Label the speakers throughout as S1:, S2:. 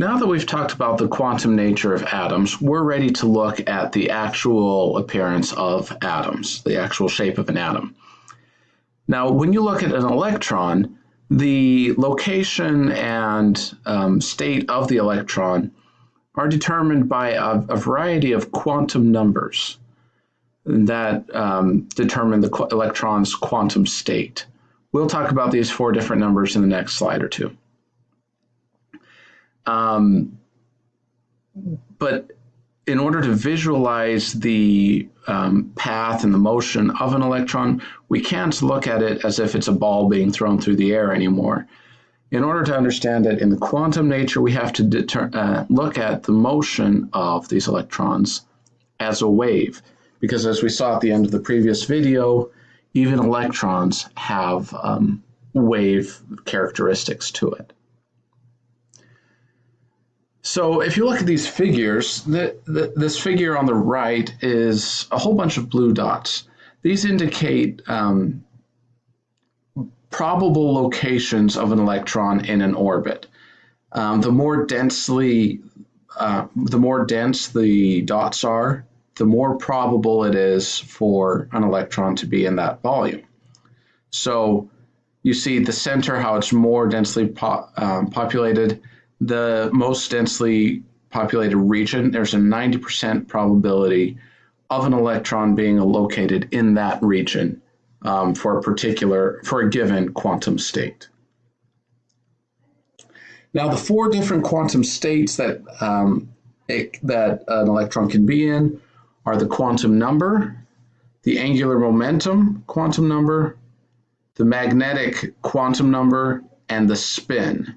S1: Now that we've talked about the quantum nature of atoms, we're ready to look at the actual appearance of atoms, the actual shape of an atom. Now, when you look at an electron, the location and state of the electron are determined by a variety of quantum numbers that determine the electron's quantum state. We'll talk about these 4 different numbers in the next slide or two. But in order to visualize the path and the motion of an electron, we can't look at it as if it's a ball being thrown through the air anymore. In order to understand it in the quantum nature, we have to look at the motion of these electrons as a wave, because as we saw at the end of the previous video, even electrons have wave characteristics to it. So if you look at these figures, this figure on the right is a whole bunch of blue dots. These indicate probable locations of an electron in an orbit. The more dense the dots are, the more probable it is for an electron to be in that volume. So you see the center, how it's more densely populated. The most densely populated region, there's a 90% probability of an electron being located in that region for a given quantum state. Now, the 4 different quantum states that an electron can be in are the quantum number, the angular momentum quantum number, the magnetic quantum number, and the spin.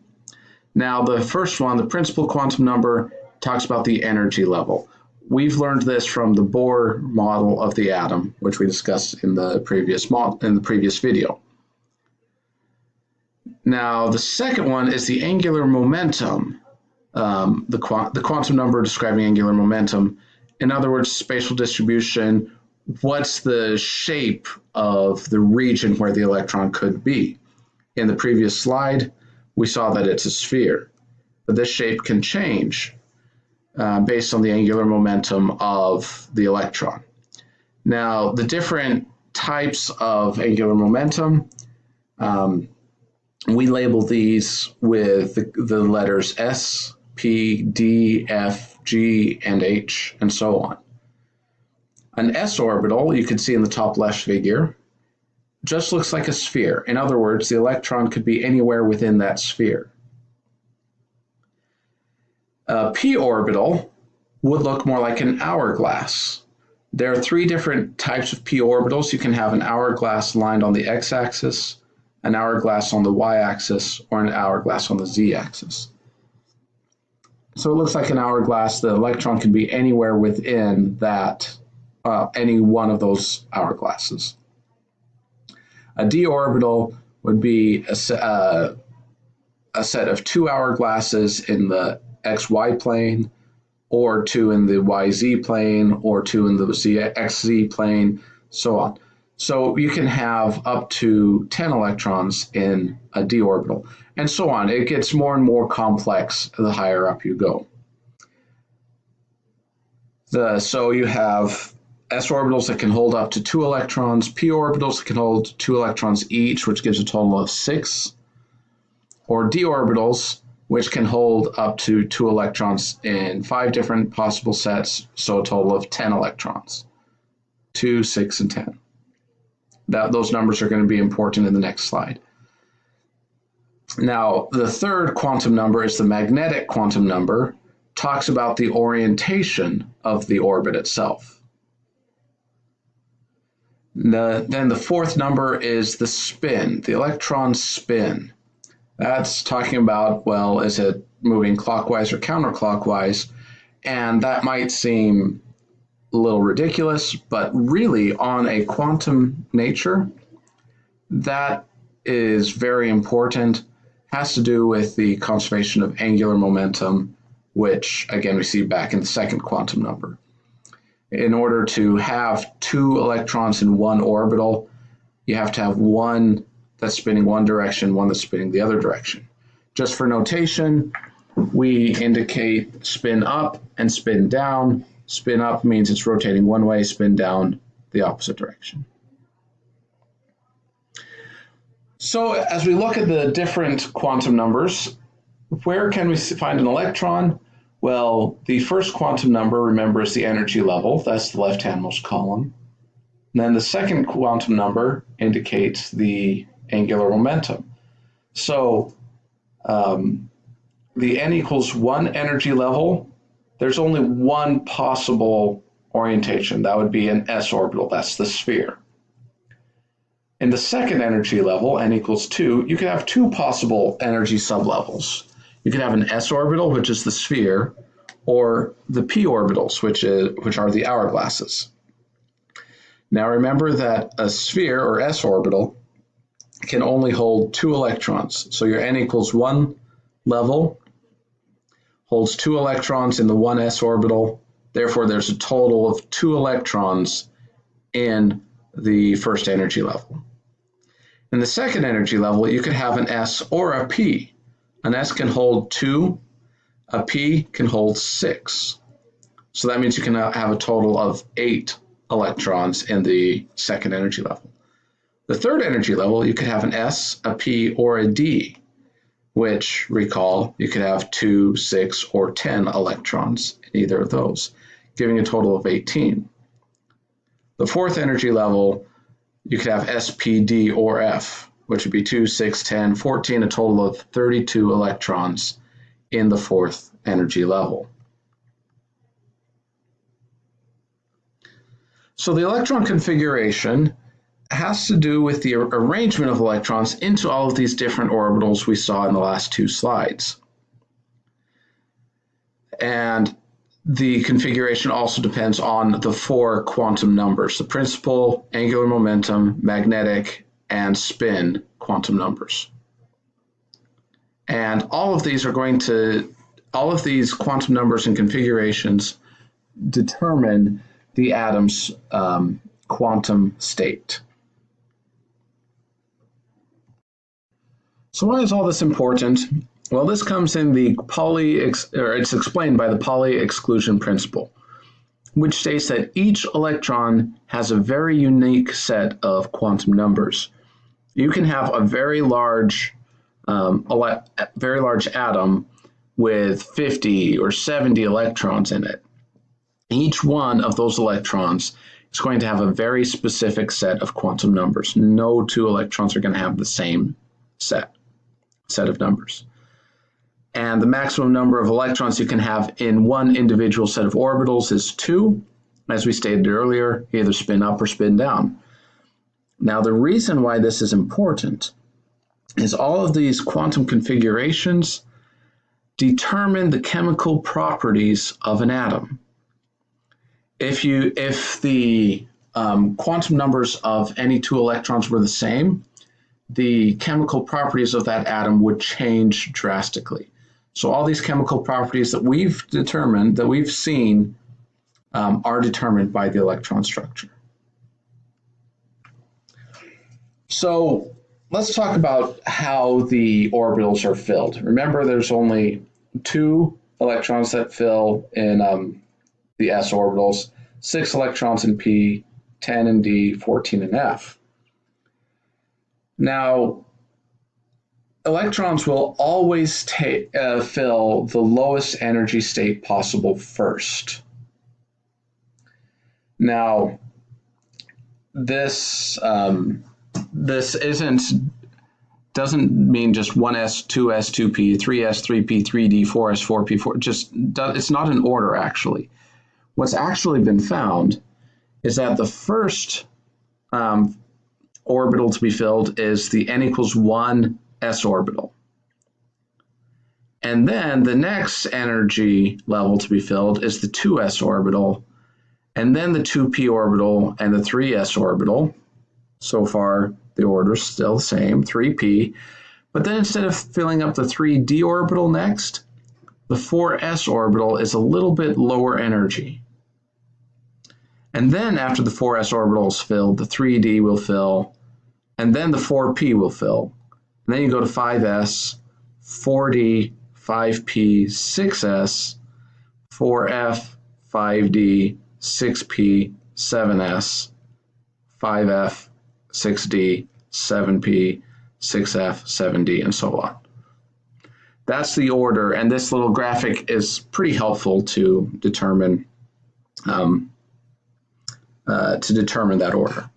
S1: Now, the first one, the principal quantum number, talks about the energy level. We've learned this from the Bohr model of the atom, which we discussed in the previous video. Now, the second one is the angular momentum, the quantum number describing angular momentum. In other words, spatial distribution. What's the shape of the region where the electron could be? In the previous slide, we saw that it's a sphere, but this shape can change based on the angular momentum of the electron. Now, the different types of angular momentum, we label these with the letters S, P, D, F, G, and H, and so on. An s orbital, you can see in the top left figure, just looks like a sphere. In other words, the electron could be anywhere within that sphere. A p orbital would look more like an hourglass. There are 3 different types of p orbitals. You can have an hourglass lined on the x-axis, an hourglass on the y-axis, or an hourglass on the z-axis. So it looks like an hourglass. The electron can be anywhere within that, any one of those hourglasses. A d orbital would be a set of 2 hourglasses in the xy plane, or 2 in the yz plane, or 2 in the xz plane, so on. So you can have up to 10 electrons in a d orbital, and so on. It gets more and more complex the higher up you go. So you have s orbitals that can hold up to 2 electrons, p orbitals that can hold 2 electrons each, which gives a total of 6, or d orbitals, which can hold up to 2 electrons in 5 different possible sets, so a total of 10 electrons, 2, 6, and 10. Those numbers are going to be important in the next slide. Now, the third quantum number is the magnetic quantum number, talks about the orientation of the orbit itself. Then the fourth number is the spin, the electron spin. That's talking about, well, is it moving clockwise or counterclockwise? And that might seem a little ridiculous, but really on a quantum nature, that is very important. Has to do with the conservation of angular momentum, which again we see back in the second quantum number. In order to have 2 electrons in one orbital, you have to have one that's spinning one direction, one that's spinning the other direction. Just for notation, we indicate spin up and spin down. Spin up means it's rotating one way, spin down the opposite direction. So as we look at the different quantum numbers, where can we find an electron? Well, the first quantum number, remember, is the energy level. That's the left-handmost column. And then the second quantum number indicates the angular momentum. So the n equals 1 energy level, there's only one possible orientation. That would be an s orbital. That's the sphere. In the second energy level, n equals 2, you could have two possible energy sublevels. You could have an s orbital, which is the sphere, or the p orbitals, which are the hourglasses. Now remember that a sphere or s orbital can only hold 2 electrons. So your n equals 1 level holds 2 electrons in the 1s orbital. Therefore, there's a total of 2 electrons in the first energy level. In the second energy level, you could have an s or a p. An s can hold 2, a p can hold 6. So that means you can have a total of 8 electrons in the second energy level. The third energy level, you could have an s, a p, or a d, which, recall, you could have 2, 6, or 10 electrons in either of those, giving a total of 18. The fourth energy level, you could have s, p, d, or f, which would be 2, 6, 10, 14, a total of 32 electrons in the fourth energy level. So the electron configuration has to do with the arrangement of electrons into all of these different orbitals we saw in the last 2 slides. And the configuration also depends on the 4 quantum numbers, the principal, angular momentum, magnetic, and spin quantum numbers. And all of these quantum numbers and configurations determine the atom's quantum state. So why is all this important? Well, this comes in the it's explained by the Pauli exclusion principle, which states that each electron has a very unique set of quantum numbers. You can have a very large atom with 50 or 70 electrons in it. Each one of those electrons is going to have a very specific set of quantum numbers. No 2 electrons are going to have the same set of numbers. And the maximum number of electrons you can have in one individual set of orbitals is 2. As we stated earlier, either spin up or spin down. Now, the reason why this is important is all of these quantum configurations determine the chemical properties of an atom. If the quantum numbers of any 2 electrons were the same, the chemical properties of that atom would change drastically. So all these chemical properties that we've determined, that we've seen, are determined by the electron structure. So let's talk about how the orbitals are filled. Remember, there's only 2 electrons that fill in the s orbitals, 6 electrons in p, 10 in d, 14 in f. Now, electrons will always fill the lowest energy state possible first. Now, this doesn't mean just 1s, 2s, 2p, 3s, 3p, 3d, 4s, 4p, 4. It's not an order actually. What's actually been found is that the first orbital to be filled is the n equals 1 s orbital. And then the next energy level to be filled is the 2s orbital, and then the 2p orbital and the 3s orbital. So far, the order is still the same, 3p. But then instead of filling up the 3d orbital next, the 4s orbital is a little bit lower energy. And then after the 4s orbital is filled, the 3d will fill, and then the 4p will fill. And then you go to 5s, 4d, 5p, 6s, 4f, 5d, 6p, 7s, 5f, 6d, 7p, 6f, 7d, and so on. That's the order, and this little graphic is pretty helpful to determine that order.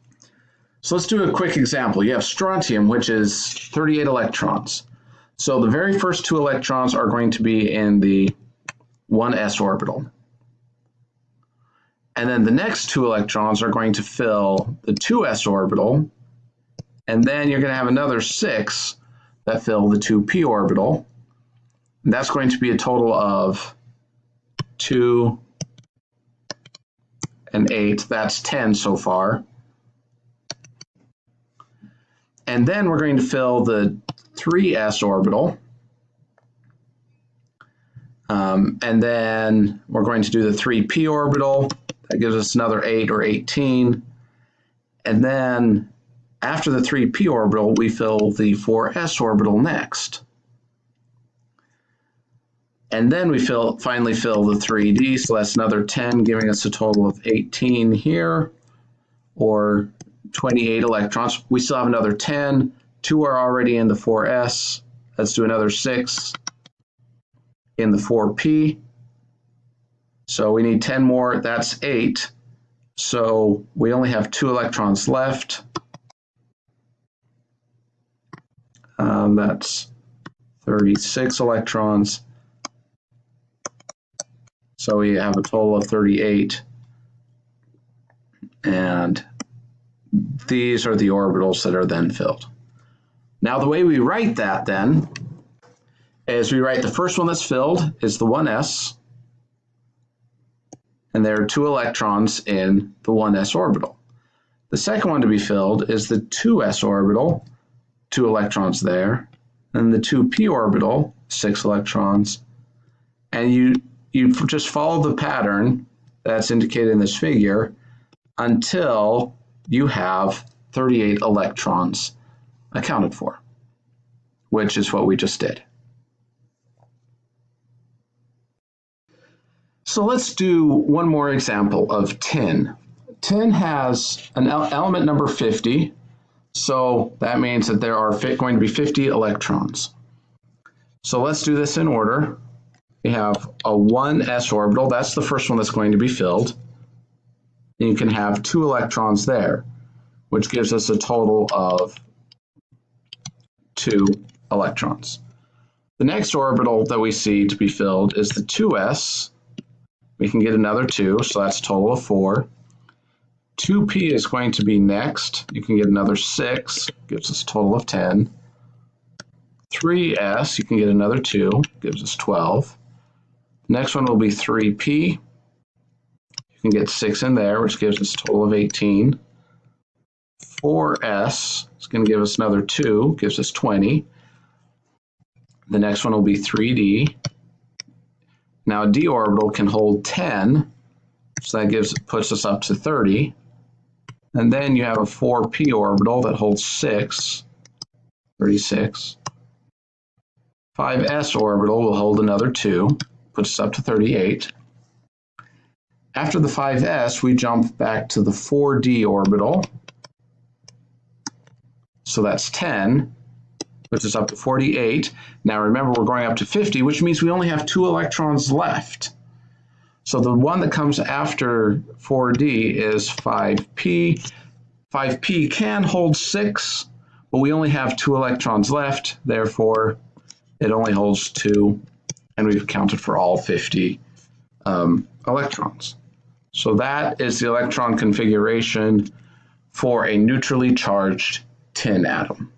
S1: So let's do a quick example. You have strontium, which is 38 electrons. So the very first 2 electrons are going to be in the 1s orbital. And then the next 2 electrons are going to fill the 2s orbital. And then you're going to have another 6 that fill the 2p orbital. And that's going to be a total of 2 and 8. That's 10 so far. And then we're going to fill the 3s orbital. And then we're going to do the 3p orbital. That gives us another 8 or 18. And then after the 3p orbital, we fill the 4s orbital next. And then we finally fill the 3d, so that's another 10, giving us a total of 18 here, or 28 electrons. We still have another 10. 2 are already in the 4s. Let's do another 6 in the 4p. So we need 10 more. That's 8. So we only have 2 electrons left. That's 36 electrons. So we have a total of 38. And these are the orbitals that are then filled. Now the way we write that then is we write the first one that's filled is the 1s. And there are 2 electrons in the 1s orbital. The second one to be filled is the 2s orbital, 2 electrons there. And the 2p orbital, 6 electrons. And you just follow the pattern that's indicated in this figure until you have 38 electrons accounted for, which is what we just did. So let's do one more example of tin. Tin has an element number 50, so that means that there are going to be 50 electrons. So let's do this in order. We have a 1s orbital, that's the first one that's going to be filled. And you can have 2 electrons there, which gives us a total of 2 electrons. The next orbital that we see to be filled is the 2s. We can get another 2, so that's a total of 4. 2p is going to be next. You can get another 6, gives us a total of 10. 3s, you can get another 2, gives us 12. The next one will be 3p. You can get 6 in there, which gives us a total of 18. 4s is going to give us another 2, gives us 20. The next one will be 3d. Now a d orbital can hold 10, so that puts us up to 30. And then you have a 4p orbital that holds 6, 36. 5s orbital will hold another 2, puts us up to 38. After the 5s, we jump back to the 4d orbital. So that's 10, puts us up to 48. Now remember, we're going up to 50, which means we only have 2 electrons left. So the one that comes after 4d is 5p. 5p can hold 6, but we only have 2 electrons left. Therefore, it only holds 2, and we've counted for all 50 electrons. So that is the electron configuration for a neutrally charged tin atom.